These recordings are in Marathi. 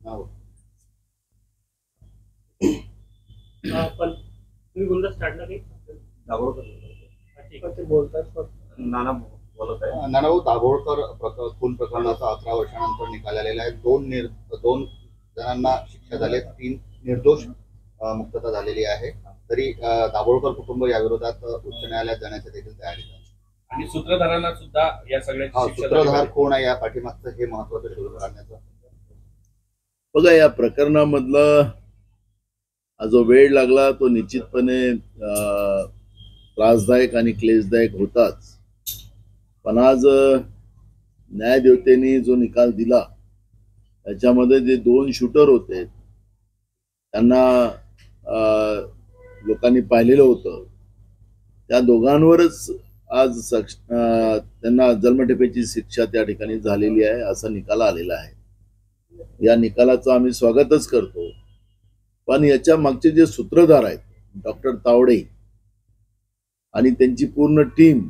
हो. पण तुम्ही बोलता स्टार्टला काही ते बोलतात फक्त नाना बोलत आहे. नानाभाऊ दाभोळकर खून प्रकरणाचा 11 वर्षानंतर निकाल आलेला आहे. दोन जणांना शिक्षा झाली, 3 निर्दोष मुक्तता झालेली आहे. तरी दाभोळकर कुटुंब या विरोधात उच्च न्यायालयात जाण्याच्या देखील तयारीत आहे. आणि सूत्रधारांना सुद्धा या सगळ्या सूत्रधार कोण आहे या पाठीमागचं हे महत्वाचं शोधून काढण्याचं. बघा, या प्रकरणामधला जो वेळ लागला तो निश्चितपणे त्रासदायक आणि क्लेशदायक होताच. पण आज न्यायदेवतेने जो निकाल दिला त्याच्यामध्ये जे 2 शूटर होते त्यांना लोकांनी पाहिलेलं होतं. त्या दोघांवरच आज त्यांना जन्मठेपेची शिक्षा त्या ठिकाणी झालेली आहे, असा निकाल आलेला आहे. या निकालाचं आम्ही स्वागतच करतो. पण याच्या मागचे जे सूत्रधार आहेत डॉक्टर तावडे आणि त्यांची पूर्ण टीम,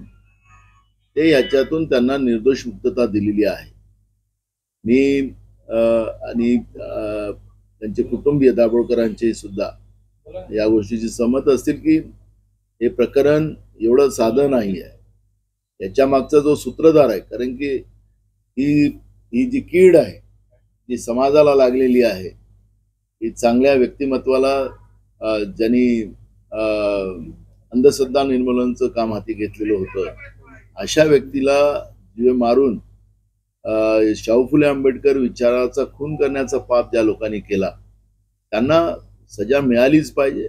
ते याच्यातून त्यांना निर्दोष मुक्तता दिलेली आहे. मी आणि त्यांचे कुटुंबीय दाभोळकरांचे सुद्धा या गोष्टीची सहमत असतील की हे प्रकरण एवढं साधं नाही आहे. याच्या मागचा जो सूत्रधार आहे, कारण की ही जी कीड आहे जी समाजाला लागलेली आहे, ही चांगल्या व्यक्तिमत्वाला ज्यांनी अंधश्रद्धा निर्मूलनाचं काम हाती घेतलेलं होतं, अशा व्यक्तीला जीवे मारून शाहू फुले आंबेडकर विचाराचा खून करण्याचा पाप ज्या लोकांनी केला त्यांना सजा मिळालीच पाहिजे.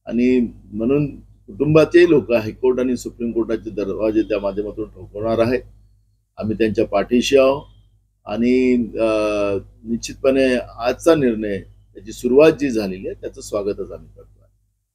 आणि म्हणून कुटुंबाचे लोक हायकोर्ट आणि सुप्रीम कोर्टाचे दरवाजे त्या माध्यमातून ठोकवणार आहेत. आम्ही त्यांच्या पाठीशी आहोत आणि निश्चितपणे आजचा निर्णय, त्याची सुरुवात जी झालेली आहे त्याचं स्वागतच आम्ही करतो.